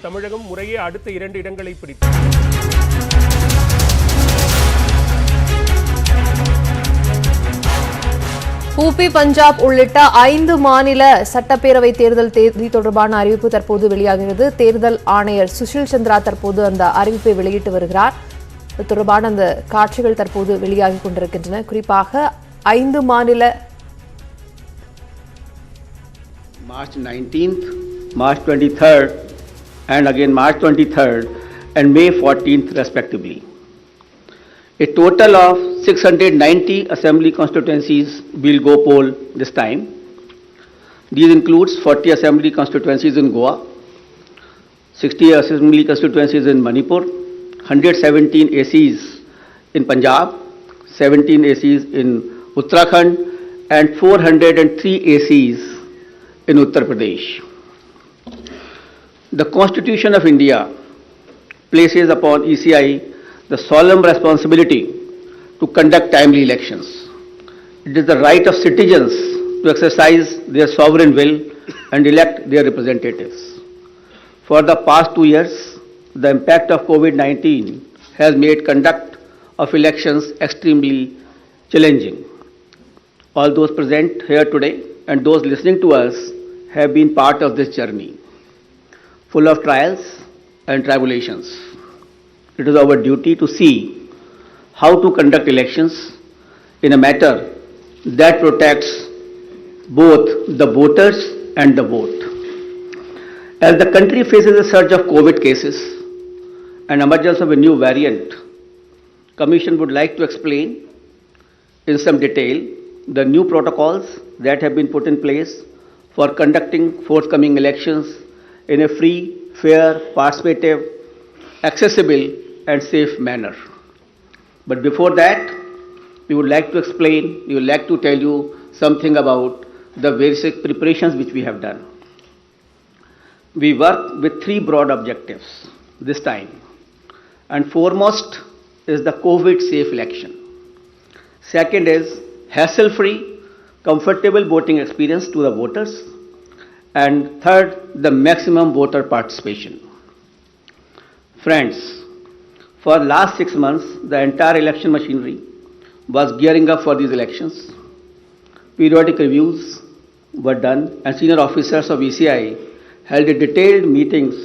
தமிழகம் முறையே அடுத்த 2 இடங்களை பிடித்தது. ஊபி, பஞ்சாப் உள்ளிட்ட 5 மாநில சட்டப்பேரவை தேர்தல் தேதி தொடர்பான அறிவிப்பு தற்போது வெளியாகிறது. தேர்தல் ஆணையர் சுஷில் சந்திரா தற்போது அந்த அறிவிப்பை வெளியிட்டு வருகிறார். இது தொடர்பான அந்த காட்சிகள் தற்போது வெளியாகிக் கொண்டிருக்கின்றன. குறிப்பாக 5 மாநில March 19th, March 23rd, and again March 23rd and May 14th respectively. A total of 690 assembly constituencies will go poll this time. These includes 40 assembly constituencies in Goa, 60 assembly constituencies in Manipur, 117 ACs in Punjab, 17 ACs in Uttarakhand, and 403 ACs in Uttar Pradesh. The Constitution of India places upon ECI the solemn responsibility to conduct timely elections. It is the right of citizens to exercise their sovereign will and elect their representatives. For the past 2 years, the impact of COVID-19 has made conduct of elections extremely challenging. All those present here today and those listening to us have been part of this journey, full of trials and tribulations. It is our duty to see how to conduct elections in a manner that protects both the voters and the vote. As the country faces a surge of COVID cases and emergence of a new variant, Commission would like to explain in some detail the new protocols that have been put in place for conducting forthcoming elections in a free, fair, participative, accessible and safe manner. But before that, we would like to tell you something about the basic preparations which we have done. We work with 3 broad objectives this time, and foremost is the COVID-safe election. Second is hassle-free, comfortable voting experience to the voters, and third, the maximum voter participation. Friends, for last 6 months, the entire election machinery was gearing up for these elections. Periodic reviews were done and senior officers of ECI held a detailed meetings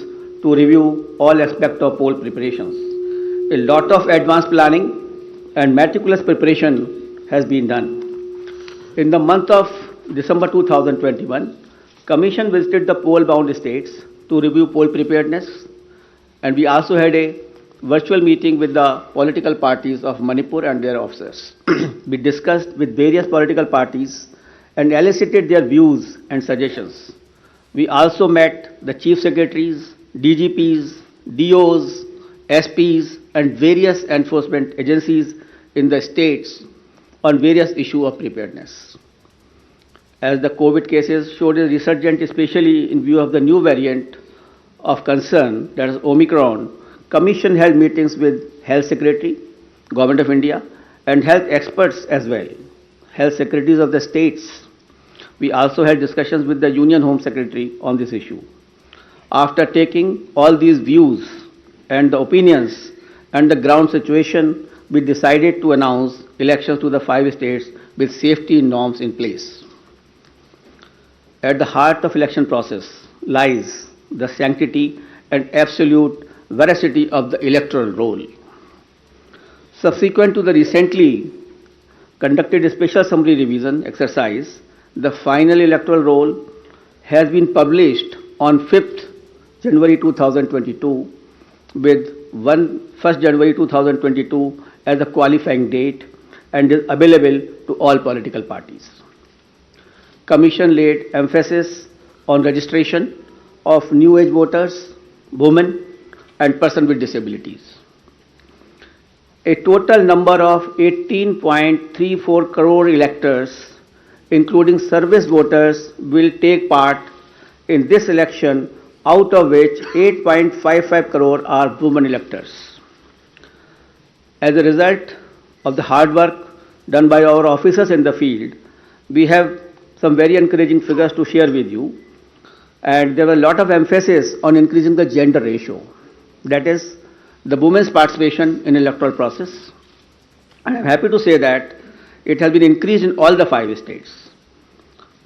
to review all aspects of poll preparations. A lot of advanced planning and meticulous preparation has been done. In the month of December 2021, Commission visited the poll-bound states to review poll preparedness, and we also had a virtual meeting with the political parties of Manipur and their officers. We discussed with various political parties and elicited their views and suggestions. We also met the chief secretaries, DGPs, DOs, SPs, and various enforcement agencies in the states on various issues of preparedness. As the COVID cases showed a resurgence, especially in view of the new variant of concern, that is Omicron, Commission held meetings with Health Secretary, Government of India, and health experts as well, health secretaries of the states. We also had discussions with the Union Home Secretary on this issue. After taking all these views and the opinions and the ground situation, we decided to announce elections to the 5 states with safety norms in place. At the heart of election process lies the sanctity and absolute veracity of the electoral roll. Subsequent to the recently conducted special summary revision exercise, the final electoral roll has been published on 5th January 2022 with 1st January 2022 as a qualifying date and is available to all political parties. Commission laid emphasis on registration of new age voters, women and persons with disabilities. A total number of 18.34 crore electors, including service voters, will take part in this election, out of which 8.55 crore are women electors. As a result of the hard work done by our officers in the field, we have some very encouraging figures to share with you. and there was a lot of emphasis on increasing the gender ratio, that is, the women's participation in electoral process. I am happy to say that it has been increased in all the 5 states,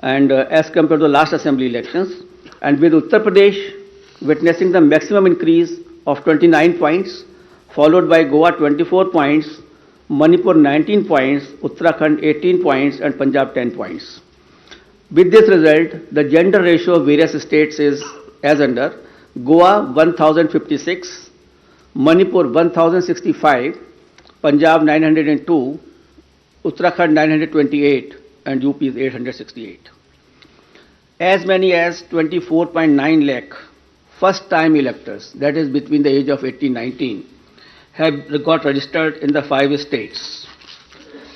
and as compared to the last assembly elections, and with Uttar Pradesh witnessing the maximum increase of 29 points, followed by Goa 24 points, Manipur 19 points, Uttarakhand 18 points, and Punjab 10 points. With this result, the gender ratio of various states is as under: Goa 1056, Manipur 1065, Punjab 902, Uttarakhand 928, and UP is 868. As many as 24.9 lakh first-time electors, that is between the age of 18-19, have got registered in the 5 states.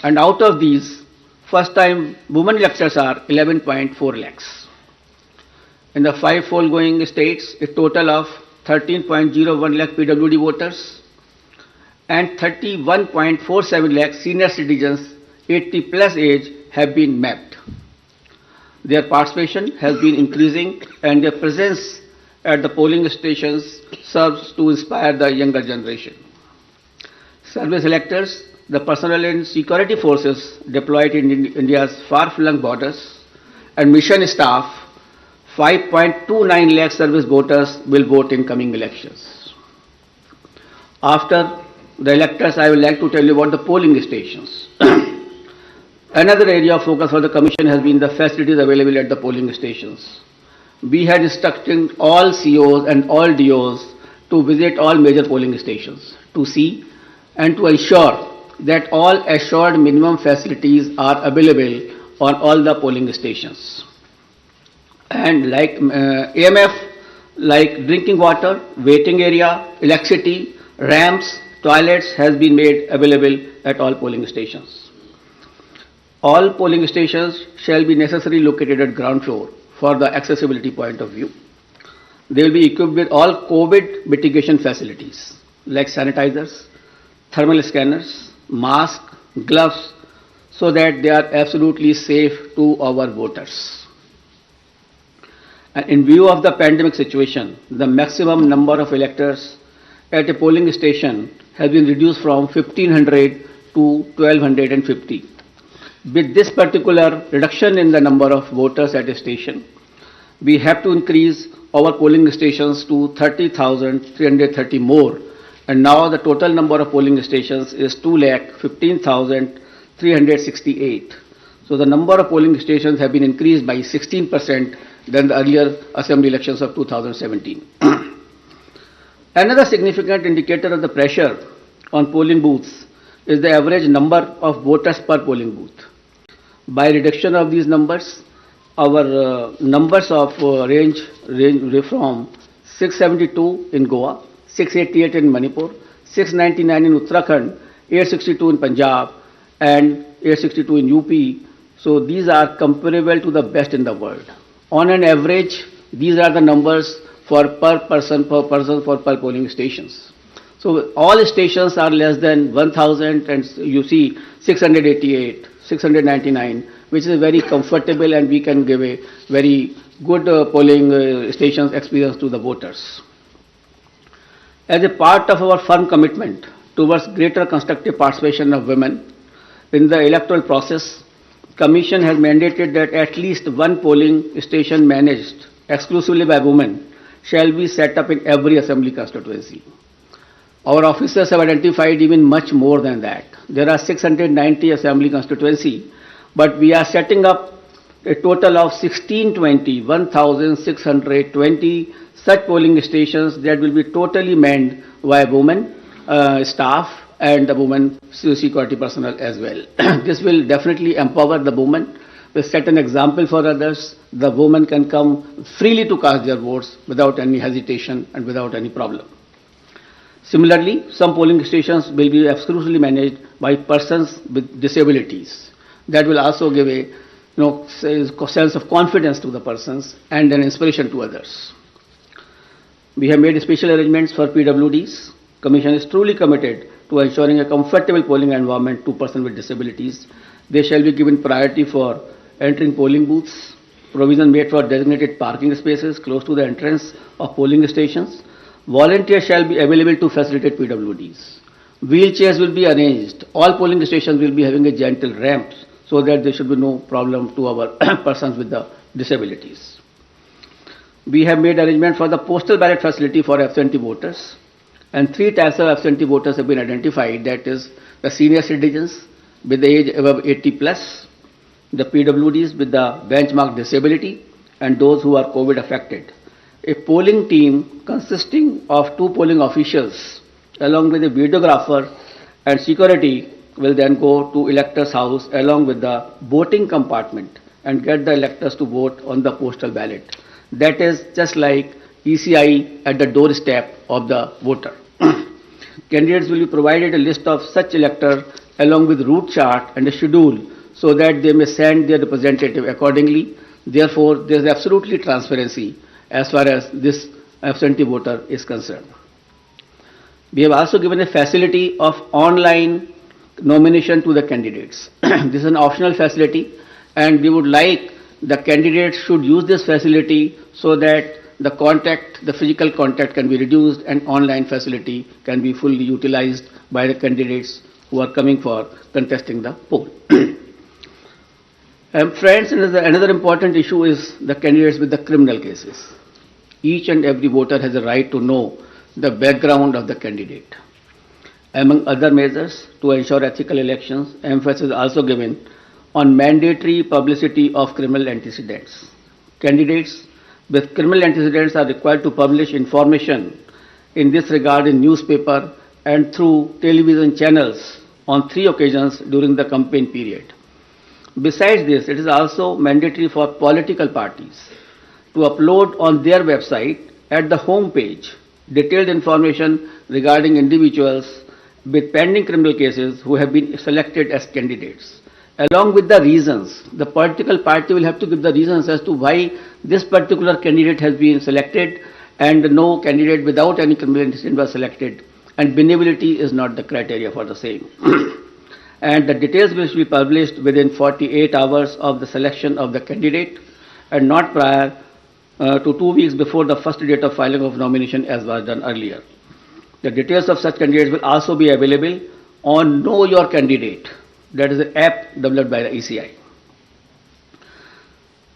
And out of these, first-time women electors are 11.4 lakhs. In the 5 foregoing states, a total of 13.01 lakh PWD voters and 31.47 lakh senior citizens 80 plus age have been mapped. Their participation has been increasing, and their presence at the polling stations serves to inspire the younger generation. Service electors, the personnel and security forces deployed in India's far-flung borders, and mission staff, 5.29 lakh service voters will vote in coming elections. After the electors, I would like to tell you about the polling stations. Another area of focus for the Commission has been the facilities available at the polling stations. We had instructed all COs and all DOs to visit all major polling stations to see and to ensure that all assured minimum facilities are available on all the polling stations. And like AMF, like drinking water, waiting area, electricity, ramps, toilets has been made available at all polling stations. All polling stations shall be necessarily located at ground floor for the accessibility point of view. They will be equipped with all COVID mitigation facilities like sanitizers, thermal scanners, masks, gloves, so that they are absolutely safe to our voters. And in view of the pandemic situation, the maximum number of electors at a polling station has been reduced from 1500 to 1250. With this particular reduction in the number of voters at a station, we have to increase our polling stations to 30,330 more, and now the total number of polling stations is 2,15,368. So the number of polling stations have been increased by 16% than the earlier assembly elections of 2017. Another significant indicator of the pressure on polling booths is the average number of voters per polling booth. By reduction of these numbers, our numbers of range from 672 in Goa, 688 in Manipur, 699 in Uttarakhand, 862 in Punjab, and 862 in UP. So these are comparable to the best in the world. On an average, these are the numbers for per person for polling stations. So all stations are less than 1,000, and you see 688, 699, which is very comfortable, and we can give a very good polling stations experience to the voters. As a part of our firm commitment towards greater constructive participation of women in the electoral process, Commission has mandated that at least one polling station managed exclusively by women shall be set up in every assembly constituency. Our officers have identified even much more than that. There are 690 assembly constituency, but we are setting up a total of 1,620 such polling stations that will be totally manned by women staff and the women security personnel as well. This will definitely empower the women, will set an example for others. The women can come freely to cast their votes without any hesitation and without any problem. Similarly, some polling stations will be exclusively managed by persons with disabilities. That will also give a sense of confidence to the persons and an inspiration to others. We have made special arrangements for PWDs. Commission is truly committed to ensuring a comfortable polling environment to persons with disabilities. They shall be given priority for entering polling booths. provision made for designated parking spaces close to the entrance of polling stations. Volunteers shall be available to facilitate PWDs. Wheelchairs will be arranged. All polling stations will be having a gentle ramp so that there should be no problem to our persons with the disabilities. We have made arrangement for the postal ballot facility for absentee voters, and 3 types of absentee voters have been identified, that is the senior citizens with the age above 80 plus, the PWDs with the benchmark disability, and those who are COVID affected. A polling team consisting of 2 polling officials along with a videographer and security will then go to electors' house along with the voting compartment and get the electors to vote on the postal ballot. That is just like ECI at the doorstep of the voter. Candidates will be provided a list of such electors along with route chart and a schedule so that they may send their representative accordingly. Therefore, there is absolutely transparency as far as this absentee voter is concerned. We have also given a facility of online nomination to the candidates. This is an optional facility, and we would like the candidates should use this facility so that the physical contact can be reduced and online facility can be fully utilized by the candidates who are coming for contesting the poll. Friends, another important issue is the candidates with the criminal cases. Each and every voter has a right to know the background of the candidate. Among other measures to ensure ethical elections, emphasis is also given on mandatory publicity of criminal antecedents. Candidates with criminal antecedents are required to publish information in this regard in newspaper and through television channels on 3 occasions during the campaign period. Besides this, it is also mandatory for political parties to upload on their website at the home page detailed information regarding individuals with pending criminal cases who have been selected as candidates. Along with the reasons, the political party will have to give the reasons as to why this particular candidate has been selected and no candidate without any criminal antecedent was selected, and benevolity is not the criteria for the same. And the details will be published within 48 hours of the selection of the candidate and not prior to 2 weeks before the first date of filing of nomination as was done earlier. The details of such candidates will also be available on Know Your Candidate, that is an app developed by the ECI.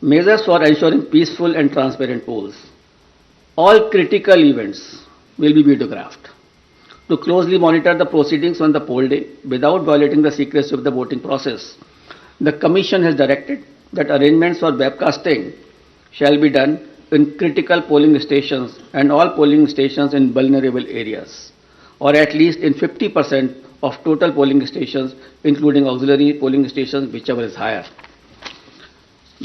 Measures for ensuring peaceful and transparent polls. All critical events will be videographed to closely monitor the proceedings on the poll day without violating the secrecy of the voting process. The Commission has directed that arrangements for webcasting shall be done in critical polling stations and all polling stations in vulnerable areas, or at least in 50% of total polling stations, including auxiliary polling stations, whichever is higher.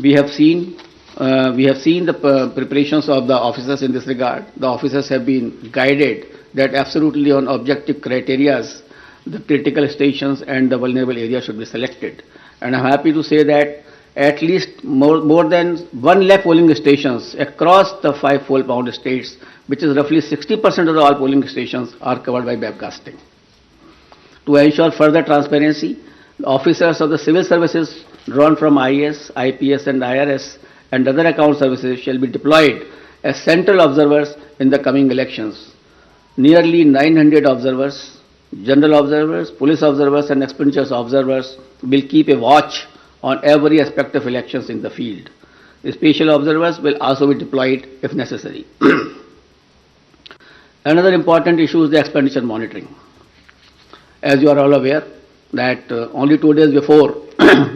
We have seen the preparations of the officers in this regard. The officers have been guided that absolutely on objective criteria, the critical stations and the vulnerable areas should be selected. And I'm happy to say that at least more than 1 lakh polling stations across the 5 poll-bound states, which is roughly 60% of all polling stations, are covered by webcasting. To ensure further transparency, the officers of the civil services drawn from IAS, IPS and IRS and other account services shall be deployed as central observers in the coming elections. Nearly 900 observers, general observers, police observers and expenditures observers will keep a watch on every aspect of elections in the field. The special observers will also be deployed if necessary. Another important issue is the expenditure monitoring. As you are all aware that only 2 days before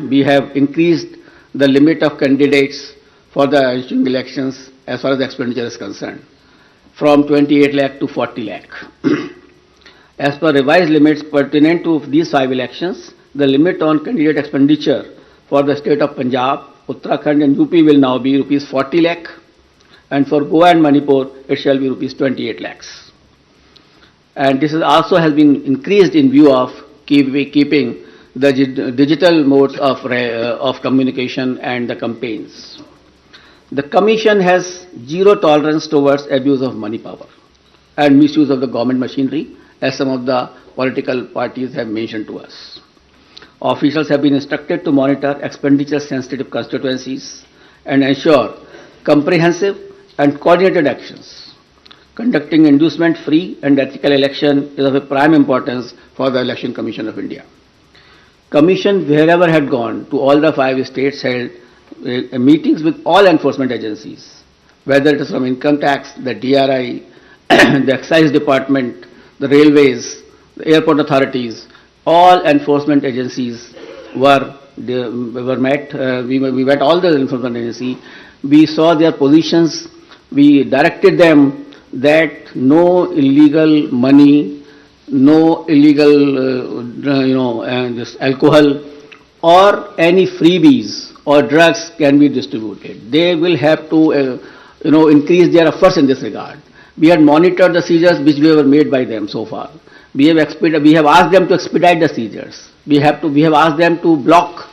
we have increased the limit of candidates for the ensuing elections as far as the expenditure is concerned from 28 lakh to 40 lakh. As per revised limits pertinent to these 5 elections, the limit on candidate expenditure for the state of Punjab, Uttarakhand and UP will now be rupees 40 lakh, and for Goa and Manipur it shall be rupees 28 lakhs. And this also has been increased in view of keeping the digital modes of communication and the campaigns. The Commission has zero tolerance towards abuse of money power and misuse of the government machinery, as some of the political parties have mentioned to us. Officials have been instructed to monitor expenditure-sensitive constituencies and ensure comprehensive and coordinated actions. Conducting inducement-free and ethical election is of a prime importance for the Election Commission of India. Commission, wherever had gone to all the 5 states, held meetings with all enforcement agencies, whether it is from income tax, the DRI, the excise department, the railways, the airport authorities, all enforcement agencies were met. We met all the enforcement agencies. We saw their positions. We directed them that no illegal money, no illegal, this alcohol or any freebies or drugs can be distributed. They will have to, increase their efforts in this regard. We had monitored the seizures which were made by them so far. We have asked them to expedite the seizures. We have asked them to block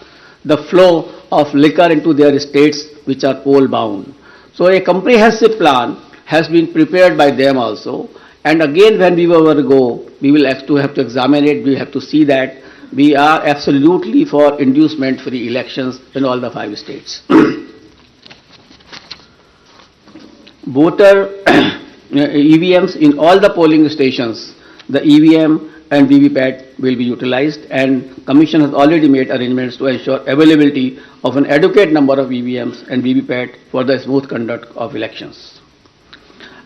the flow of liquor into their states which are poll bound. So a comprehensive plan has been prepared by them also. And again, when we will go, we will have to examine it. We have to see that we are absolutely for inducement-free elections in all the 5 states. Voter EVMs in all the polling stations, the EVM and VVPAT will be utilized, and Commission has already made arrangements to ensure availability of an adequate number of EVMs and VVPAT for the smooth conduct of elections.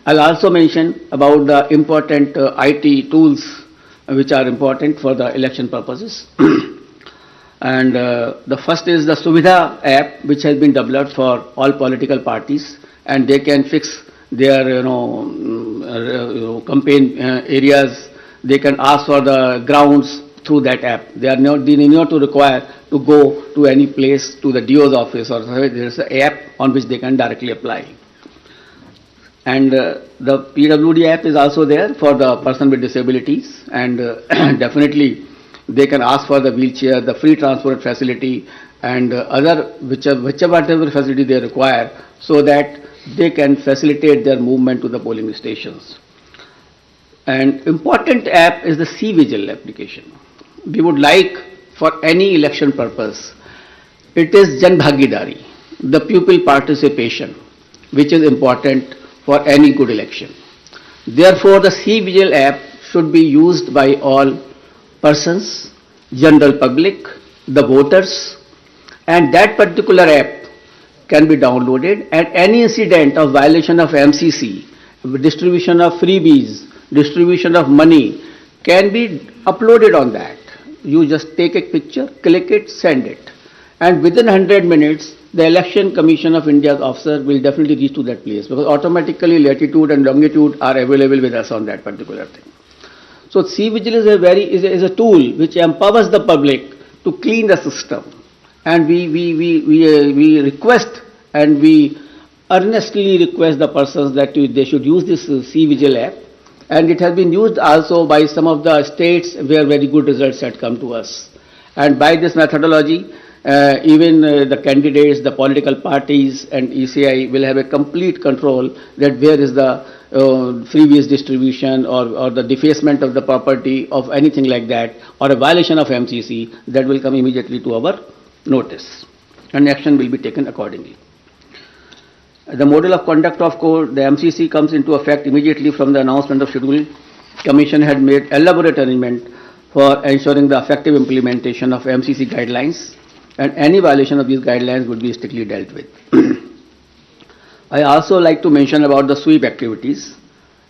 I'll also mention about the important IT tools which are important for the election purposes. And the first is the Suvidha app, which has been developed for all political parties, and they can fix their campaign areas. They can ask for the grounds through that app. They need not to require to go to any place, to the DO's office, or there is an app on which they can directly apply. And the PWD app is also there for the person with disabilities, and definitely they can ask for the wheelchair, the free transport facility, and whichever facility they require, so that they can facilitate their movement to the polling stations. An important app is the C-Vigil application. We would like, for any election purpose, it is Jan Bhagidari, the pupil participation, which is important for any good election. Therefore, the C-Vigil app should be used by all persons, general public, the voters, and that particular app can be downloaded, and any incident of violation of MCC, distribution of freebies, distribution of money can be uploaded on that. You just take a picture, click it, send it, and within 100 minutes the Election Commission of India's officer will definitely reach to that place, because automatically latitude and longitude are available with us on that particular thing. So C-Vigil is a tool which empowers the public to clean the system, and we request and we earnestly request the persons that they should use this C-Vigil app, and it has been used also by some of the states where very good results had come to us. And by this methodology, even the candidates, the political parties and ECI will have a complete control that where is the freebies distribution or the defacement of the property of anything like that, or a violation of MCC, that will come immediately to our notice, and action will be taken accordingly. The model of conduct of court, the MCC, comes into effect immediately from the announcement of schedule. Commission had made elaborate arrangement for ensuring the effective implementation of MCC guidelines, and any violation of these guidelines would be strictly dealt with. I also like to mention about the sweep activities.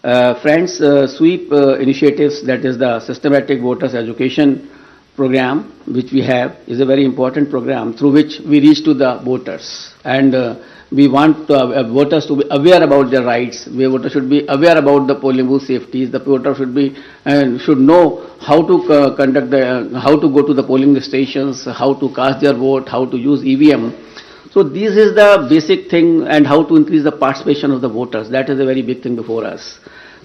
Friends, sweep initiatives, that is the systematic voters education program which we have, is a very important program through which we reach to the voters, and we want voters to be aware about their rights. Voters should be aware about the polling booth safeties. The voter should know how to conduct how to go to the polling stations, how to cast their vote, how to use EVM. So this is the basic thing, and how to increase the participation of the voters. That is a very big thing before us.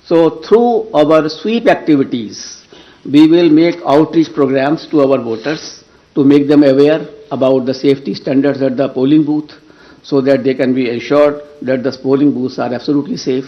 So through our sweep activities, we will make outreach programs to our voters to make them aware about the safety standards at the polling booth, so that they can be assured that the polling booths are absolutely safe.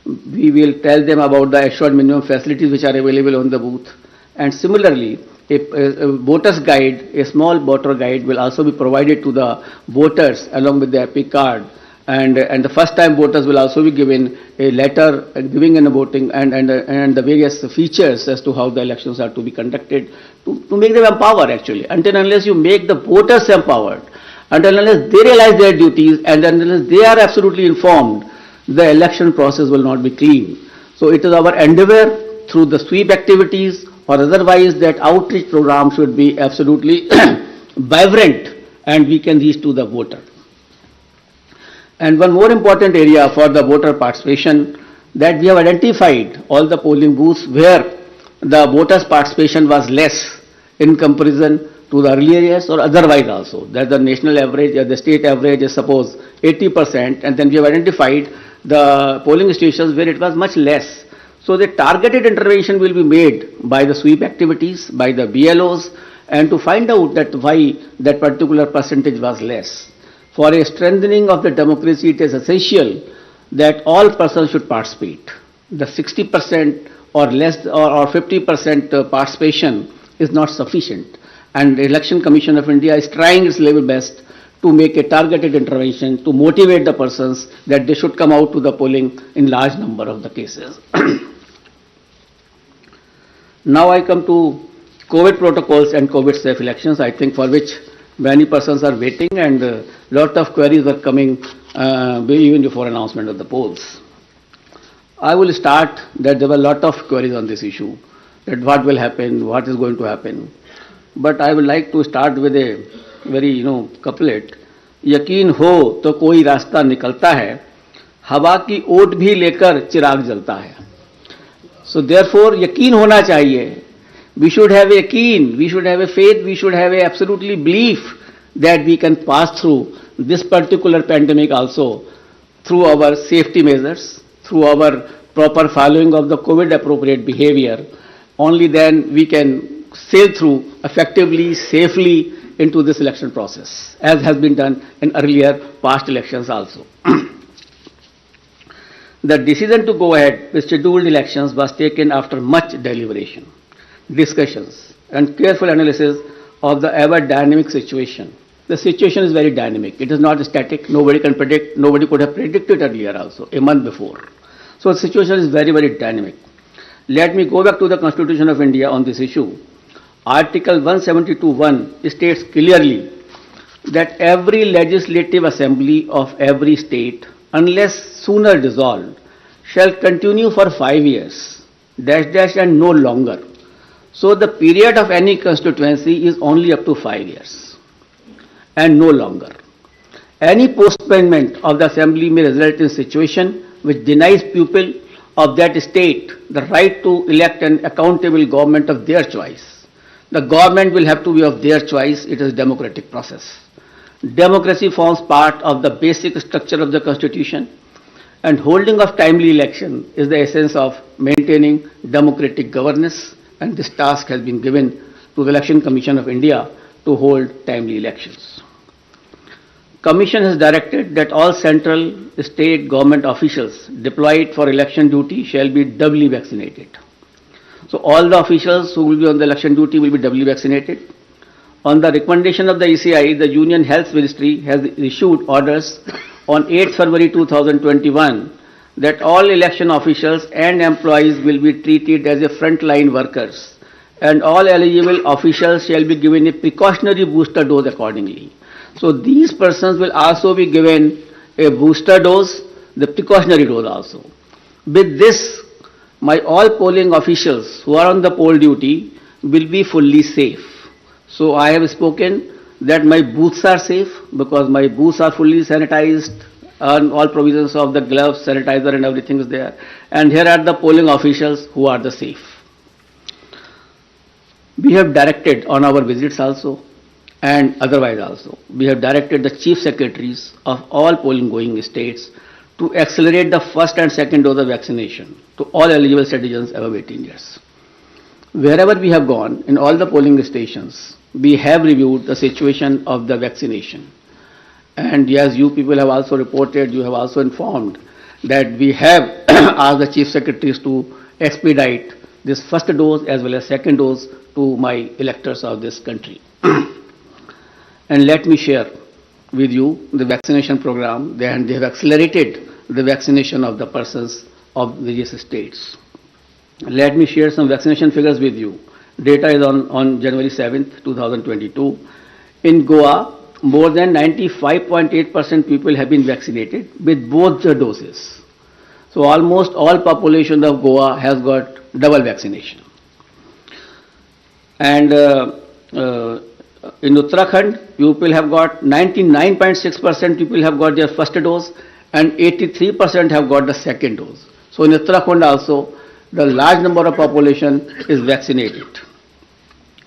We will tell them about the assured minimum facilities which are available on the booth, and similarly a voter's guide, a small voter guide will also be provided to the voters along with the Epic card. And the first time voters will also be given a letter giving in a voting and the various features as to how the elections are to be conducted to make them empowered actually. Until and unless you make the voters empowered, until and unless they realize their duties and unless they are absolutely informed, the election process will not be clean. So it is our endeavor through the sweep activities or otherwise that outreach program should be absolutely vibrant and we can reach to the voter. And one more important area for the voter participation, that we have identified all the polling booths where the voters' participation was less in comparison to the earlier years or otherwise also. That the national average or the state average is suppose 80%, and then we have identified the polling stations where it was much less. So the targeted intervention will be made by the sweep activities, by the BLOs, and to find out that why that particular percentage was less. For a strengthening of the democracy, it is essential that all persons should participate. The 60% or less or 50% participation is not sufficient. And the Election Commission of India is trying its level best to make a targeted intervention to motivate the persons that they should come out to the polling in large number of the cases. Now I come to COVID protocols and COVID safe elections, I think for which many persons are waiting and a lot of queries are coming even before announcement of the polls. I will start that there were a lot of queries on this issue, that what will happen, what is going to happen. But I would like to start with a very couplet. यकीन हो तो कोई रास्ता निकलता है, हवा की ओट भी लेकर चिराग जलता है. So therefore यकीन होना चाहिए. We should have a yaqeen, we should have a faith, we should have a absolutely belief that we can pass through this particular pandemic also through our safety measures, through our proper following of the COVID appropriate behavior. Only then we can sail through effectively, safely into this election process, as has been done in earlier past elections also. The decision to go ahead with scheduled elections was taken after much deliberation, discussions, and careful analysis of the ever dynamic situation. The situation is very dynamic. It is not static. Nobody can predict. Nobody could have predicted earlier also, a month before. So the situation is very, very dynamic. Let me go back to the Constitution of India on this issue. Article 172(1) states clearly that every legislative assembly of every state, unless sooner dissolved, shall continue for 5 years, and no longer. So the period of any constituency is only up to 5 years and no longer. Any postponement of the assembly may result in a situation which denies people of that state the right to elect an accountable government of their choice. The government will have to be of their choice. It is a democratic process. Democracy forms part of the basic structure of the Constitution, and holding of timely election is the essence of maintaining democratic governance, and this task has been given to the Election Commission of India to hold timely elections. Commission has directed that all central state government officials deployed for election duty shall be doubly vaccinated. So all the officials who will be on the election duty will be doubly vaccinated. On the recommendation of the ECI, the Union Health Ministry has issued orders on 8 February 2021 that all election officials and employees will be treated as a frontline workers, and all eligible officials shall be given a precautionary booster dose accordingly. So these persons will also be given a booster dose, the precautionary dose also. With this, my all polling officials who are on the poll duty will be fully safe. So I have spoken that my booths are safe because my booths are fully sanitized and all provisions of the gloves, sanitizer and everything is there. And here are the polling officials who are the safe. We have directed on our visits also and otherwise also, we have directed the chief secretaries of all polling going states to accelerate the first and second dose of vaccination to all eligible citizens above 18 years. Wherever we have gone, in all the polling stations, we have reviewed the situation of the vaccination. And as you people have also reported, you have also informed that we have asked the chief secretaries to expedite this first dose as well as second dose to my electors of this country. And let me share with you the vaccination program. They have accelerated the vaccination of the persons of various states. Let me share some vaccination figures with you. Data is on January 7th, 2022. In Goa, more than 95.8% people have been vaccinated with both the doses. So almost all population of Goa has got double vaccination. And in Uttarakhand, people have got 99.6% people have got their first dose and 83% have got the second dose. So in Uttarakhand also, the large number of population is vaccinated.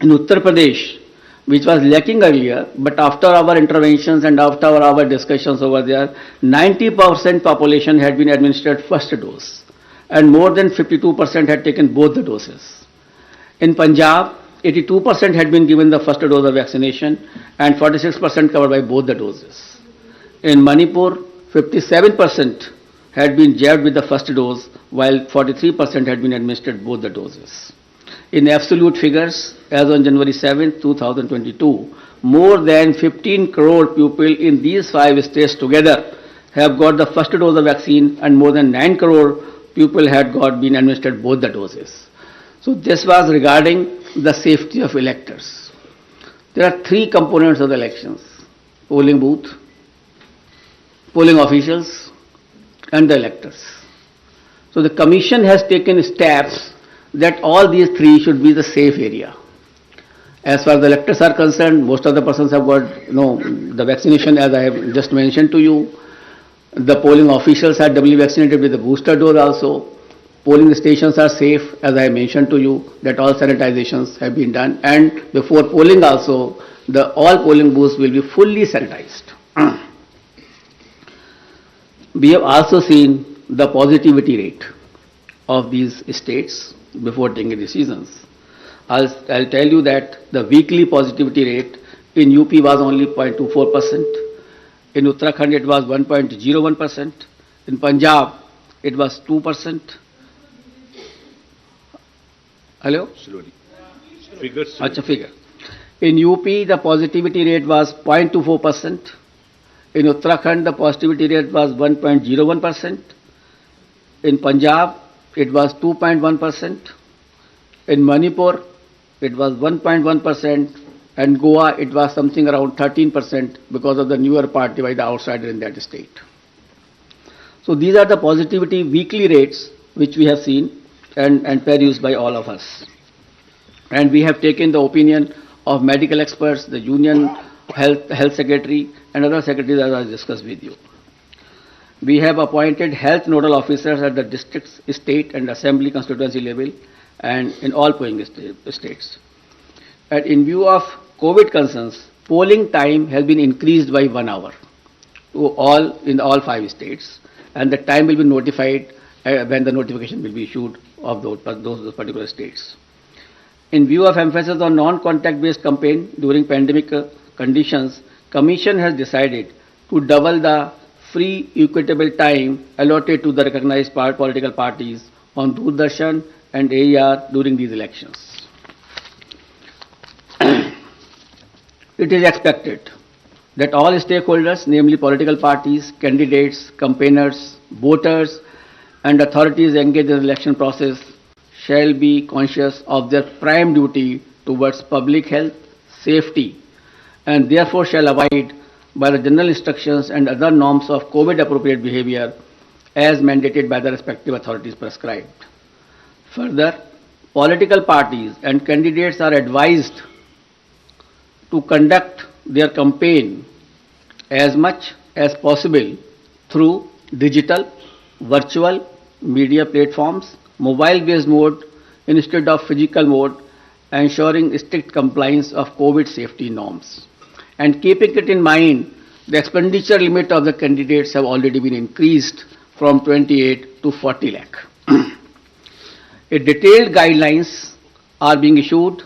In Uttar Pradesh, which was lacking earlier, but after our interventions and after our discussions over there, 90% population had been administered first dose and more than 52% had taken both the doses. In Punjab, 82% had been given the first dose of vaccination and 46% covered by both the doses. In Manipur, 57% had been jabbed with the first dose while 43% had been administered both the doses. In absolute figures, as on January 7, 2022, more than 15 crore people in these 5 states together have got the first dose of vaccine and more than 9 crore people had been administered both the doses. So this was regarding the safety of electors. There are 3 components of the elections: polling booth, polling officials and the electors. So the Commission has taken steps that all these 3 should be the safe area. As far as the electors are concerned, most of the persons have got the vaccination as I have just mentioned to you. The polling officials are doubly vaccinated with the booster dose also. Polling stations are safe, as I mentioned to you, that all sanitizations have been done. And before polling also, all polling booths will be fully sanitized. We have also seen the positivity rate of these states before taking decisions. I'll tell you that the weekly positivity rate in UP was only 0.24%. In Uttarakhand, it was 1.01%. In Punjab, it was 2%. Hello? Slowly. Figures. Acha, figure. In UP, the positivity rate was 0.24%. In Uttarakhand, the positivity rate was 1.01%. In Punjab, it was 2.1%. In Manipur, it was 1.1%. And Goa, it was something around 13% because of the newer party by the outsider in that state. So these are the positivity weekly rates which we have seen and perused by all of us. And we have taken the opinion of medical experts, the Union Health Secretary and other secretaries as I discussed with you. We have appointed health nodal officers at the district, state and assembly constituency level and in all polling states. And in view of COVID concerns, polling time has been increased by 1 hour in all 5 states, and the time will be notified when the notification will be issued of those particular states. In view of emphasis on non-contact based campaign during pandemic conditions, Commission has decided to double the free equitable time allotted to the recognized political parties on Doordarshan and AER during these elections. It is expected that all stakeholders, namely political parties, candidates, campaigners, voters, and authorities engaged in the election process shall be conscious of their prime duty towards public health, safety, and therefore shall abide by the general instructions and other norms of COVID-appropriate behavior as mandated by the respective authorities prescribed. Further, political parties and candidates are advised to conduct their campaign as much as possible through digital, virtual, media platforms, mobile-based mode instead of physical mode, ensuring strict compliance of COVID safety norms. And keeping it in mind, the expenditure limit of the candidates have already been increased from 28 to 40 lakh. A detailed guidelines are being issued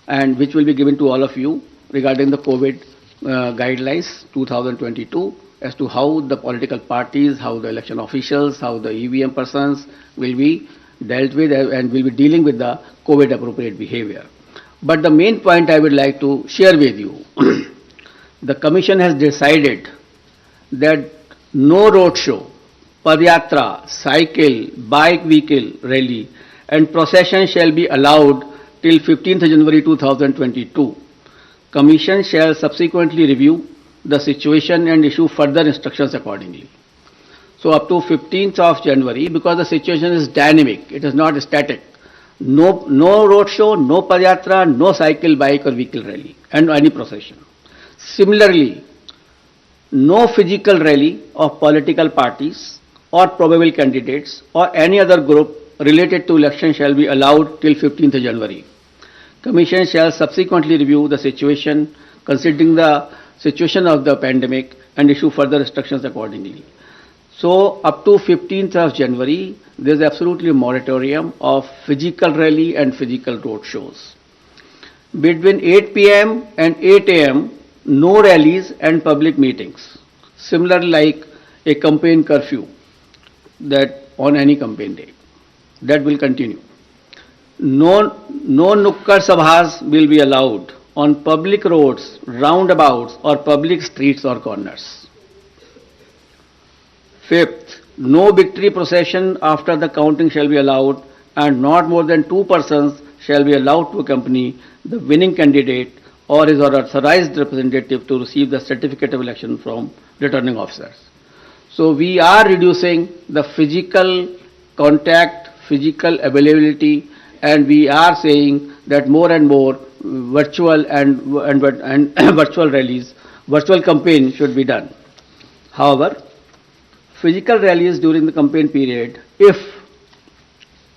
and which will be given to all of you regarding the COVID guidelines 2022 as to how the political parties, how the election officials, how the EVM persons will be dealt with and will be dealing with the COVID appropriate behavior. But the main point I would like to share with you, the Commission has decided that no road show, padyatra, cycle, bike vehicle rally and procession shall be allowed till 15th January 2022. Commission shall subsequently review the situation and issue further instructions accordingly. So up to 15th of January, because the situation is dynamic, it is not static. No road show, no padyatra, no cycle, bike or vehicle rally and any procession. Similarly, no physical rally of political parties or probable candidates or any other group related to election shall be allowed till 15th January. Commission shall subsequently review the situation considering the situation of the pandemic and issue further instructions accordingly. So up to 15th of January, there is absolutely a moratorium of physical rally and physical road shows. Between 8 p.m. and 8 a.m., no rallies and public meetings. Similar like a campaign curfew that on any campaign day. That will continue. No nukkad sabhas will be allowed on public roads, roundabouts or public streets or corners. Fifth, no victory procession after the counting shall be allowed and not more than 2 persons shall be allowed to accompany the winning candidate or his or authorized representative to receive the certificate of election from returning officers. So we are reducing the physical contact, physical availability, and we are saying that more and more virtual and virtual rallies, virtual campaign should be done. However, physical rallies during the campaign period, if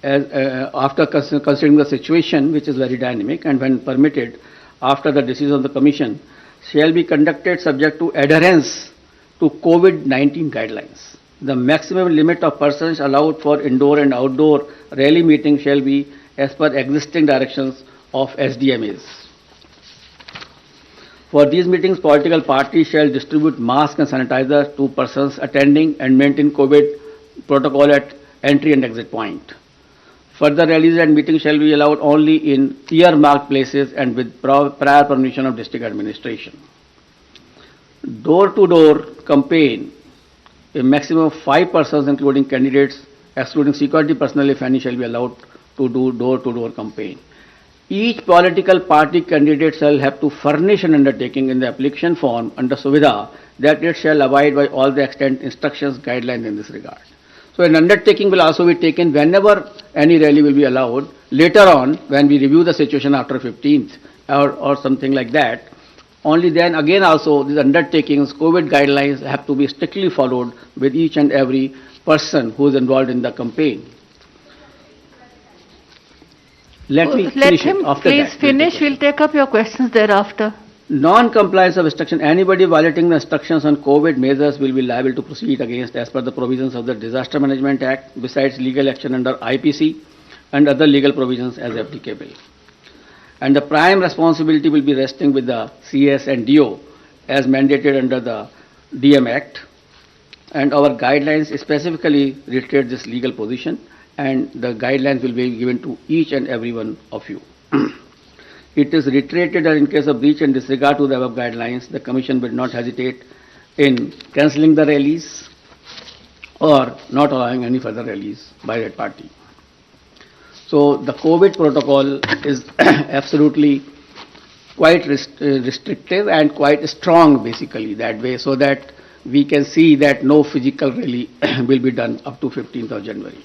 after considering the situation, which is very dynamic, and when permitted after the decision of the Commission, shall be conducted subject to adherence to COVID-19 guidelines. The maximum limit of persons allowed for indoor and outdoor rally meeting shall be as per existing directions of SDMAs. For these meetings, political parties shall distribute masks and sanitizer to persons attending and maintain COVID protocol at entry and exit point. Further rallies and meetings shall be allowed only in earmarked places and with prior permission of district administration. Door-to-door campaign, a maximum of 5 persons including candidates, excluding security personnel if any, shall be allowed to do door-to-door campaign. Each political party candidate shall have to furnish an undertaking in the application form under Suvidha that it shall abide by all the extant instructions, guidelines in this regard. So an undertaking will also be taken whenever any rally will be allowed. Later on, when we review the situation after 15th or something like that, only then again also these undertakings, COVID guidelines have to be strictly followed with each and every person who is involved in the campaign. Let me finish him it. After please that, finish. We'll take up your questions thereafter. Non-compliance of instruction. Anybody violating the instructions on COVID measures will be liable to proceed against as per the provisions of the Disaster Management Act, besides legal action under IPC and other legal provisions as applicable. And the prime responsibility will be resting with the CS and DO as mandated under the DM Act. And our guidelines specifically reiterate this legal position, and the guidelines will be given to each and every one of you. It is reiterated that in case of breach and disregard to the above guidelines, the Commission will not hesitate in cancelling the rallies or not allowing any further rallies by that party. So the COVID protocol is absolutely quite restrictive and quite strong basically that way, so that we can see that no physical rally will be done up to 15th of January.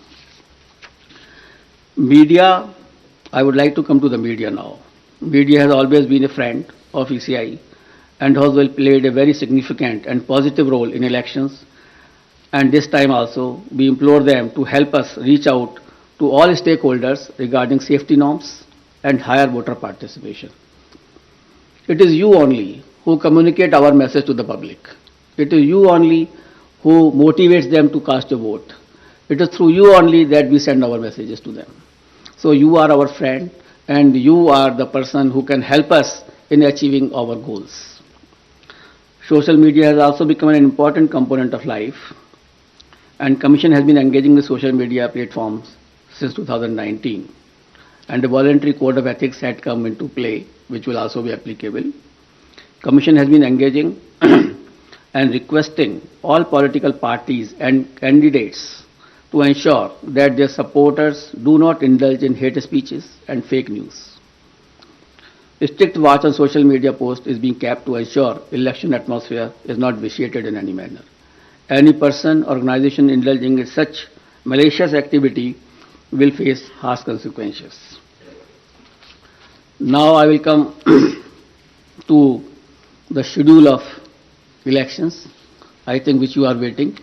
Media, I would like to come to the media now. Media has always been a friend of ECI and has played a very significant and positive role in elections. And this time also, we implore them to help us reach out to all stakeholders regarding safety norms and higher voter participation. It is you only who communicate our message to the public. It is you only who motivates them to cast a vote. It is through you only that we send our messages to them. So you are our friend, and you are the person who can help us in achieving our goals. Social media has also become an important component of life, and Commission has been engaging with social media platforms since 2019, and a voluntary code of ethics had come into play, which will also be applicable. Commission has been engaging and requesting all political parties and candidates to ensure that their supporters do not indulge in hate speeches and fake news. A strict watch on social media posts is being kept to ensure election atmosphere is not vitiated in any manner. Any person or organization indulging in such malicious activity will face harsh consequences. Now I will come to the schedule of elections, I think, which you are waiting,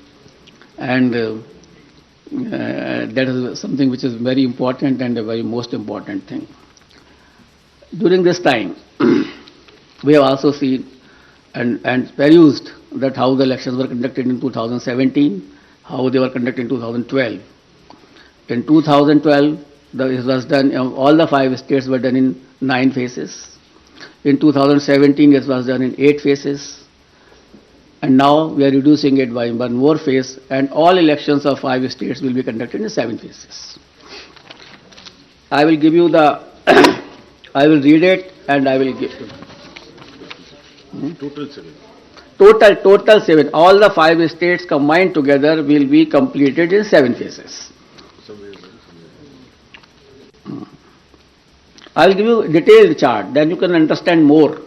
and that is something which is very important and a very most important thing. During this time, we have also seen and perused that how the elections were conducted in 2017, how they were conducted in 2012. In 2012, it was done, all the 5 states were done in 9 phases. In 2017, it was done in 8 phases. And now we are reducing it by 1 more phase, and all elections of 5 states will be conducted in 7 phases. I will give you the, I will read it and I will give Total 7. Total 7. All the 5 states combined together will be completed in 7 phases. I will give you a detailed chart, then you can understand more.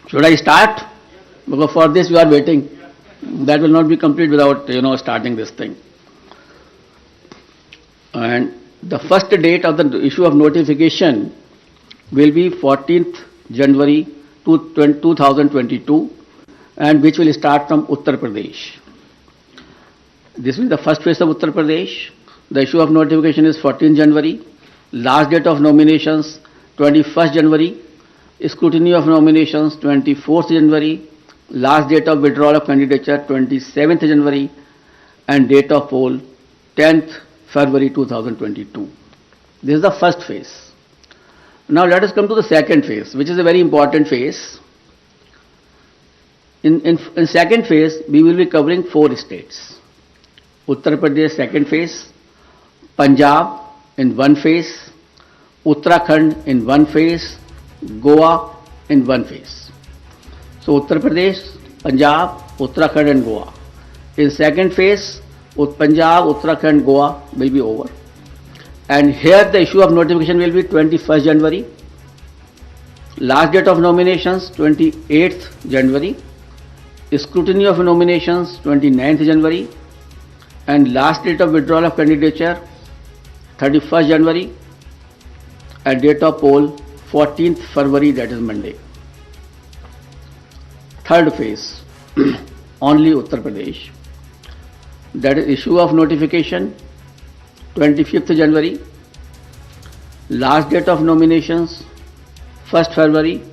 Should I start? Because for this you are waiting. That will not be complete without, starting this thing. And the first date of the issue of notification will be 14th January 2022, and which will start from Uttar Pradesh. This will be the first phase of Uttar Pradesh. The issue of notification is 14th January. Last date of nominations 21st January. Scrutiny of nominations 24th January. Last date of withdrawal of candidature 27th January. And date of poll 10th February 2022. This is the first phase. Now let us come to the second phase, which is a very important phase. In second phase, we will be covering 4 states. Uttar Pradesh second phase, Punjab in 1 phase, Uttarakhand in 1 phase, Goa in 1 phase. So Uttar Pradesh, Punjab, Uttarakhand and Goa. In second phase, Punjab, Uttarakhand, Goa will be over. And here the issue of notification will be 21st January. Last date of nominations 28th January. Scrutiny of nominations 29th January. And last date of withdrawal of candidature 31st January. And date of poll 14th February, that is Monday. Third phase, only Uttar Pradesh. That is issue of notification 25th January. Last date of nominations 1st February.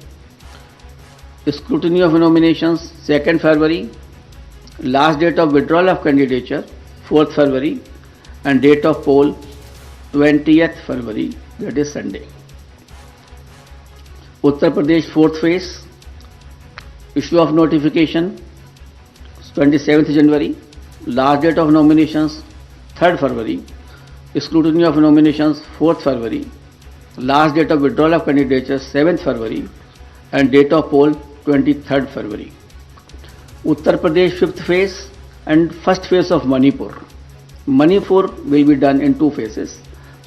Scrutiny of nominations 2nd February. Last date of withdrawal of candidature 4th February. And date of poll 20th February, that is Sunday. Uttar Pradesh 4th phase, issue of notification 27th January. Last date of nominations 3rd February. Scrutiny of nominations 4th February. Last date of withdrawal of candidature 7th February. And date of poll 23rd February. Uttar Pradesh 5th phase and first phase of Manipur. Manipur will be done in 2 phases.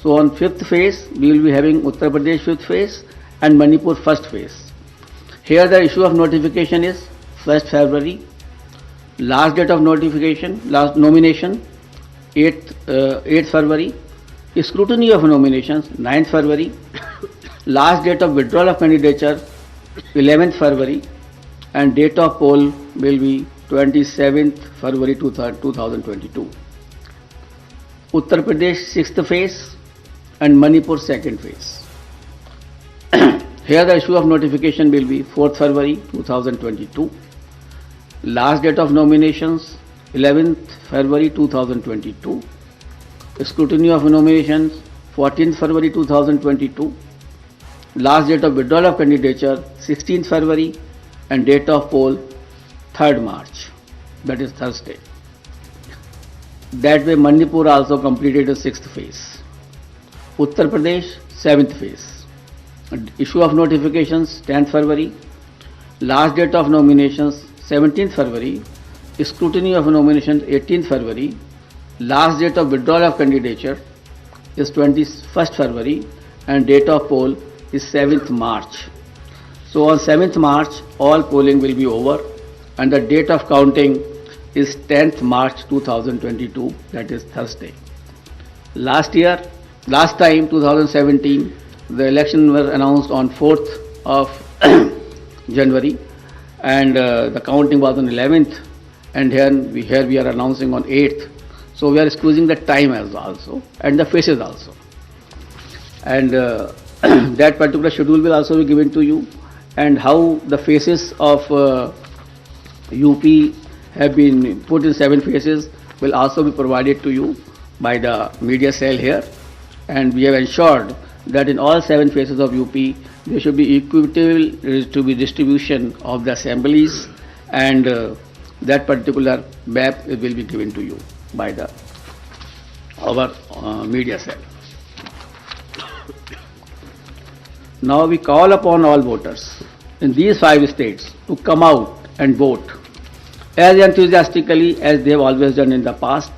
So on 5th phase we will be having Uttar Pradesh 5th phase and Manipur 1st phase. Here the issue of notification is 1st February. Last date of notification, last nomination 8th February. Scrutiny of nominations 9th February. Last date of withdrawal of candidature 11th February. And date of poll will be 27th February 2022. Uttar Pradesh 6th phase and Manipur 2nd phase. Here the issue of notification will be 4th February 2022. Last date of nominations 11th February 2022. Scrutiny of nominations 14th February 2022. Last date of withdrawal of candidature 16th February and date of poll 3rd March, that is Thursday. That way Manipur also completed the 6th phase. Uttar Pradesh, 7th phase. Issue of notifications, 10th February. Last date of nominations, 17th February. Scrutiny of nominations, 18th February. Last date of withdrawal of candidature is 21st February. And date of poll is 7th March. So on 7th March, all polling will be over. And the date of counting is 10th March 2022, that is Thursday. Last time, 2017, the election was announced on 4th of January, and the counting was on 11th, and here we are announcing on 8th. So we are squeezing the time as also, and the faces also. And that particular schedule will also be given to you, and how the faces of UP have been put in 7 phases will also be provided to you by the media cell here. And we have ensured that in all 7 phases of UP, there should be equitable distribution of the assemblies, and that particular map will be given to you by our media cell. Now we call upon all voters in these 5 states to come out and vote as enthusiastically as they have always done in the past,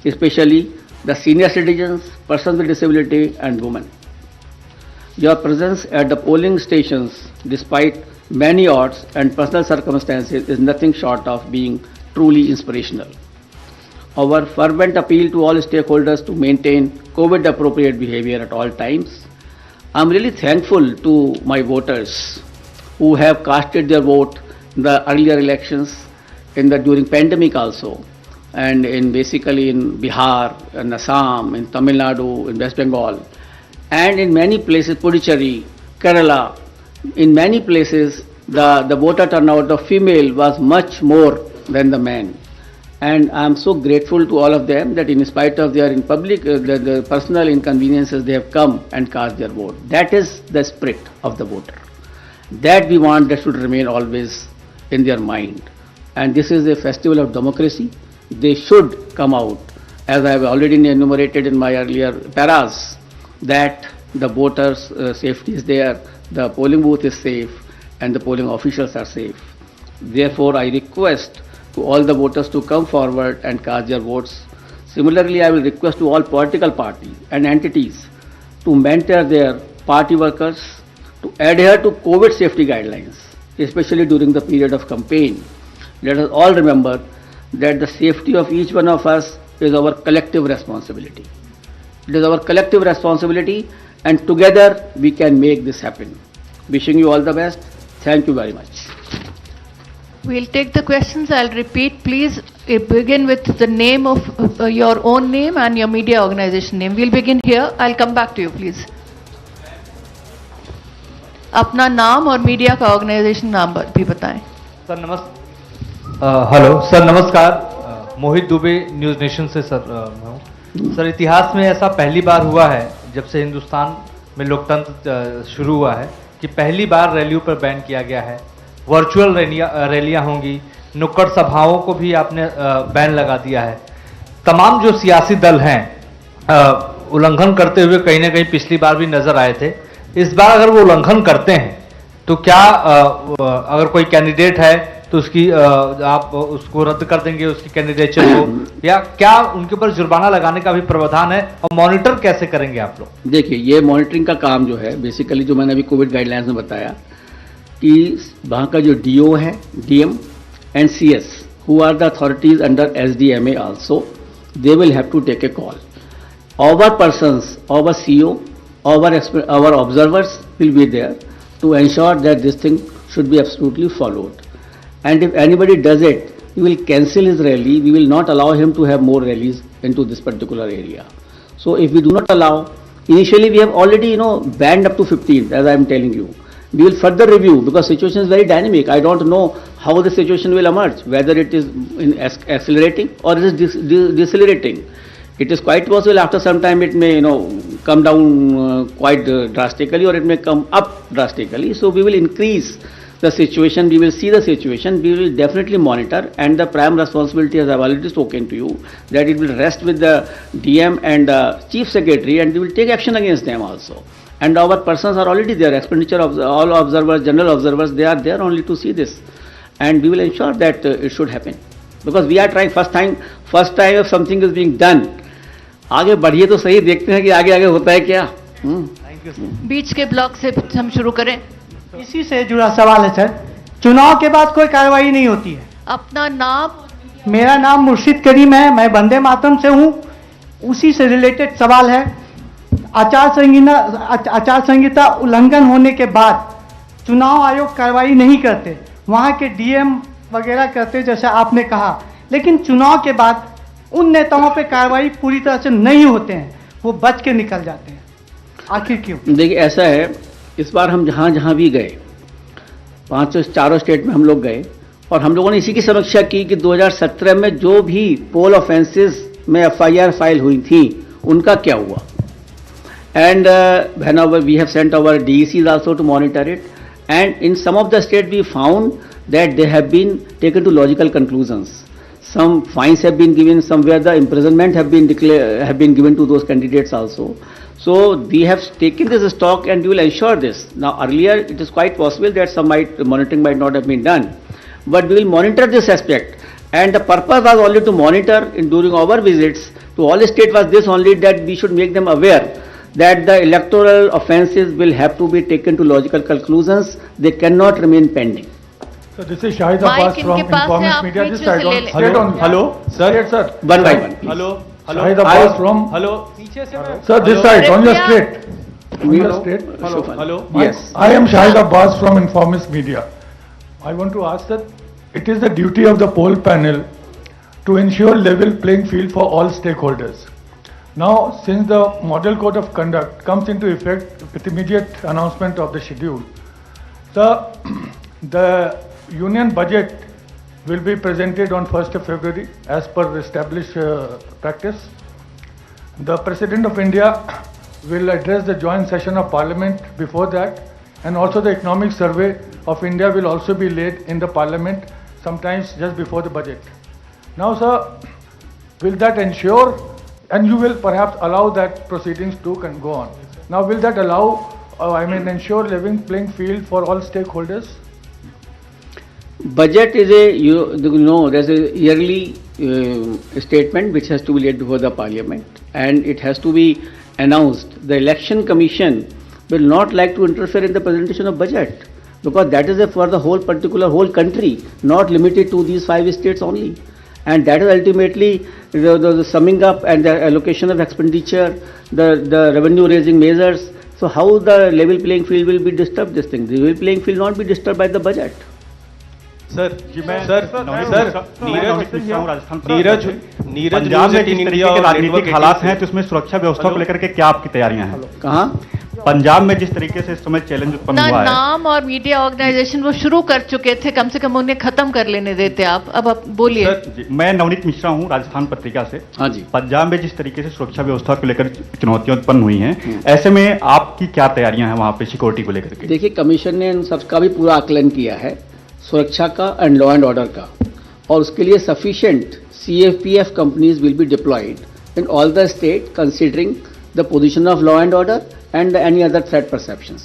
especially the senior citizens, persons with disability, and women. Your presence at the polling stations, despite many odds and personal circumstances, is nothing short of being truly inspirational. Our fervent appeal to all stakeholders to maintain COVID-appropriate behavior at all times. I am really thankful to my voters who have casted their vote in the earlier elections, during pandemic also, and basically in Bihar, in Assam, in Tamil Nadu, in West Bengal, and in many places, Puducherry, Kerala. In many places, the voter turnout of female was much more than the men. And I am so grateful to all of them that in spite of their the personal inconveniences, they have come and cast their vote. That is the spirit of the voter. That we want that should remain always in their mind. And this is a festival of democracy. They should come out, as I have already enumerated in my earlier paras, that the voters' safety is there, the polling booth is safe, and the polling officials are safe. Therefore, I request to all the voters to come forward and cast their votes. Similarly, I will request to all political parties and entities to mentor their party workers to adhere to COVID safety guidelines, especially during the period of campaign. Let us all remember that the safety of each one of us is our collective responsibility. It is our collective responsibility, and together we can make this happen. Wishing you all the best. Thank you very much. We'll take the questions. I'll repeat. Please begin with the name of your own name and your media organization name. We'll begin here. I'll come back to you, please. अपना नाम और media का organisation नाम भी बताएं। Sir hello sir, नमस्कार। मोहित Dubey, news nation से sir मैं हूँ। सर, इतिहास में ऐसा पहली बार हुआ है जब से हिंदुस्तान में लोकतंत्र शुरू हुआ है कि पहली बार रैलियों पर बैन किया गया है। वर्चुअल रैलियां होंगी, नुक्कड़ सभाओं को भी आपने बैन लगा दिया है। तमाम जो सियासी दल हैं उल्लंघन करते हुए कहीं ना कहीं पिछली बार भी नजर आए थे। इस बार अगर वो उल्लंघन करते हैं तो क्या अगर कोई कैंडिडेट है तो उसकी आप उसको रद्द कर देंगे, उसकी कैंडिडेचर को, या क्या उनके ऊपर जुर्माना लगाने का भी प्रावधान है, और मॉनिटर कैसे करेंगे आप लोग? देखिए, ये मॉनिटरिंग का काम जो है बेसिकली, जो मैंने अभी कोविड गाइडलाइंस में बताया कि वहाँ का जो डीओ है, DM and CS, who are the authorities under SDMA also, they will have to take a call. Our persons, our CEO, our observers will be there to ensure that this thing should be absolutely followed. And if anybody does it, we will cancel his rally. We will not allow him to have more rallies into this particular area. So if we do not allow, initially we have already banned up to 15th, as I am telling you. We will further review because situation is very dynamic. I don't know how the situation will emerge, whether it is accelerating or it is decelerating. It is quite possible after some time it may come down quite drastically, or it may come up drastically. So we will increase the situation, we will see the situation, we will definitely monitor, and the prime responsibility, as I have already spoken to you, that it will rest with the DM and the Chief Secretary, and we will take action against them also. And our persons are already there, expenditure of all observers, general observers, they are there only to see this. And we will ensure that it should happen. Because we are trying first time if something is being done, आगे बढ़िए तो सही, देखते हैं कि आगे आगे होता है क्या. बीच के ब्लॉक से हम शुरू करें. इसी से जुड़ा सवाल है सर. चुनाव के बाद कोई कार्रवाई नहीं होती है. अपना नाम. मेरा नाम मुर्शिद करीम है, मैं वंदे मातरम से हूँ. उसी से रिलेटेड सवाल है. आचार संहिता उल्लंघन होने के बाद चुनाव आयोग कार्रवाई नहीं करते, वहाँ के डीएम वगैरह करते जैसे आपने कहा, लेकिन चुनाव के बाद उन नेताओं पे कार्रवाई पूरी तरह से नहीं होते हैं, वो बच के निकल जाते हैं. आखिर क्यों? देखिए ऐसा है, इस बार हम जहाँ जहाँ भी गए, 4 स्टेट में हम लोग गए, और हम लोगों ने इसी की समीक्षा की कि 2017 में जो भी पोल ऑफेंसेस में FIR फाइल हुई थी उनका क्या हुआ. And whenever we have sent our DECs also to monitor it, and in some of the states we found that they have been taken to logical conclusions. Some fines have been given, somewhere the imprisonment have been given to those candidates also. So we have taken this stock and we will ensure this. Now earlier it is quite possible that some monitoring might not have been done, but we will monitor this aspect. And the purpose was only to monitor during our visits to all states was this only, that we should make them aware that the electoral offences will have to be taken to logical conclusions. They cannot remain pending. So this is Shahid Abbas from Informist Media. This side on straight on. Hello, sir. One by one. Hello. Shahid Abbas from. Hello. Sir, this side on your straight. On your straight. Hello. Yes. I am Shahid Abbas from Informist Media. I want to ask that it is the duty of the poll panel to ensure level playing field for all stakeholders. Now, since the Model Code of Conduct comes into effect with immediate announcement of the schedule, the union budget will be presented on 1st of February as per established practice. The President of India will address the joint session of Parliament before that, and also the economic survey of India will also be laid in the Parliament sometimes just before the budget. Now, sir, will that ensure, and you will perhaps allow that proceedings too can go on. Now, will that allow, ensure level playing field for all stakeholders? Budget is there's a yearly statement which has to be laid before the Parliament, and it has to be announced. The Election Commission will not like to interfere in the presentation of budget, because that is for the whole country, not limited to these 5 states only. And that is ultimately the summing up and the allocation of expenditure, the revenue raising measures. So how the level playing field will be disturbed? This thing, the level playing field will not be disturbed by the budget. Sir Neeraj Punjab में जिस तरीके के राजनीतिक हालात हैं तो इसमें सुरक्षा व्यवस्था को लेकर के क्या आपकी तैयारियां हैं? कहाँ? पंजाब में जिस तरीके से इस समय चैलेंज उत्पन्न हुआ है. नाम और मीडिया ऑर्गेनाइजेशन वो शुरू कर चुके थे, कम से कम उन्हें खत्म कर लेने देते आप. अब आप बोलिए. मैं नवनीत मिश्रा हूं, राजस्थान पत्रिका से. हाँ जी. पंजाब में जिस तरीके से सुरक्षा व्यवस्था को लेकर चुनौतियां उत्पन्न हुई हैं, ऐसे में आपकी क्या तैयारियां हैं वहां पे सिक्योरिटी को लेकर के? देखिए, कमीशन ने इन सबका भी पूरा आकलन किया है, सुरक्षा का एंड लॉ एंड ऑर्डर का, और उसके लिए sufficient CFPF companies will be diploid in all the state considering the position of law and order and any other threat perceptions.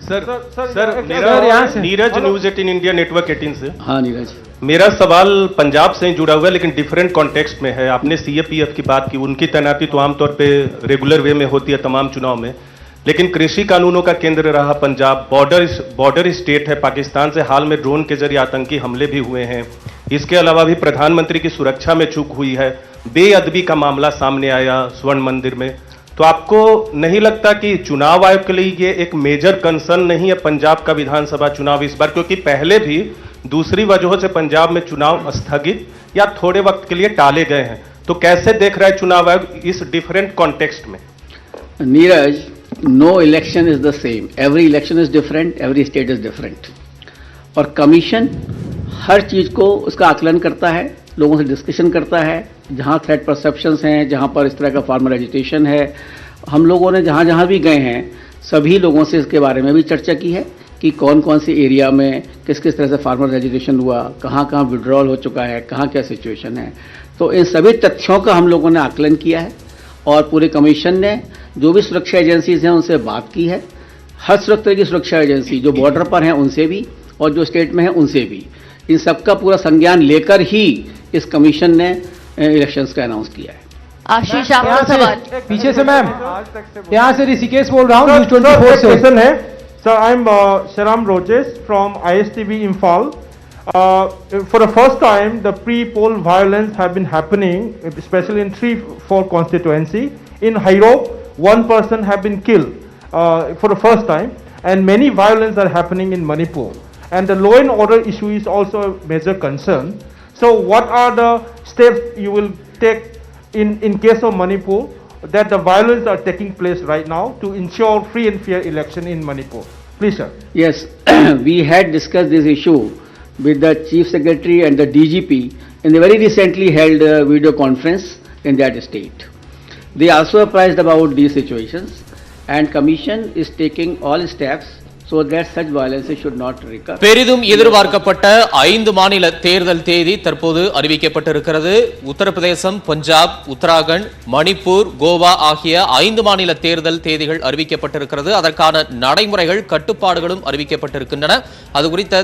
Sir मेरा नीरज न्यूज 18 इंडिया नेटवर्क 18 से. हाँ नीरज, मेरा सवाल पंजाब से जुड़ा हुआ है, लेकिन डिफरेंट कॉन्टेक्स्ट में है. आपने CFPF की बात की, उनकी तैनाती तो आमतौर पे रेगुलर वे में होती है तमाम चुनाव में, लेकिन कृषि कानूनों का केंद्र रहा पंजाब. बॉर्डर स्टेट है पाकिस्तान से. हाल में ड्रोन के जरिए आतंकी हमले भी हुए हैं. इसके अलावा भी प्रधानमंत्री की सुरक्षा में चूक हुई है. बेअदबी का मामला सामने आया स्वर्ण मंदिर में. तो आपको नहीं लगता कि चुनाव आयोग के लिए ये एक मेजर कंसर्न नहीं है पंजाब का विधानसभा चुनाव इस बार? क्योंकि पहले भी दूसरी वजहों से पंजाब में चुनाव स्थगित या थोड़े वक्त के लिए टाले गए हैं. तो कैसे देख रहा है चुनाव आयोग इस डिफरेंट कॉन्टेक्स्ट में? Neeraj, no election is the same. Every election is different, every state is different. और कमीशन हर चीज़ को उसका आकलन करता है, लोगों से डिस्कशन करता है. जहाँ थ्रेट परसेप्शंस हैं, जहाँ पर इस तरह का फार्मल एजिटेशन है, हम लोगों ने जहाँ जहाँ भी गए हैं सभी लोगों से इसके बारे में भी चर्चा की है. कि कौन कौन से एरिया में किस किस तरह से फार्मर रजिस्ट्रेशन हुआ, कहाँ कहाँ विड्रॉल हो चुका है, कहाँ क्या सिचुएशन है। तो इन सभी तथ्यों का हम लोगों ने आकलन किया है और पूरे कमीशन ने जो भी सुरक्षा एजेंसीज हैं उनसे बात की है। हर तरह की सुरक्षा एजेंसी जो बॉर्डर पर हैं उनसे भी और जो स्टेट में हैं उनसे भी, इन सबका पूरा संज्ञान लेकर ही इस कमीशन ने इलेक्शंस का अनाउंस किया है। आशीष, आपका सवाल। पीछे से मैम, यहाँ से ऋषिकेश बोल रहा हूँ न्यूज़ 24 से। क्वेश्चन है sir, I am Sharam Rojesh from ISTV Imphal. For the first time, the pre-poll violence have been happening, especially in 3-4 constituency. In Hairok, one person have been killed for the first time, and many violence are happening in Manipur. And the law and order issue is also a major concern. So, what are the steps you will take in case of Manipur that the violence are taking place right now to ensure free and fair election in Manipur? Please, sir. Yes, we had discussed this issue with the Chief Secretary and the DGP in the very recently held video conference in that state. They also apprised about these situations, and Commission is taking all steps so that such violence should not recur. பெரிதும் எதிர்பார்க்கப்பட்ட 5 மாநில தேர்தல் தேதி தற்போது அறிவிக்கப்பட்டிருக்கிறது. உத்தரப்பிரதேசம், பஞ்சாப், உத்தராகண்ட், மணிப்பூர், கோவா ஆகிய 5 மாநில தேர்தல் தேதிகள் அறிவிக்கப்பட்டிருக்கிறது. அதற்கான நடைமுறைகள், கட்டுப்பாடுகளும் அறிவிக்கப்பட்டிருக்கின்றன. அது குறித்த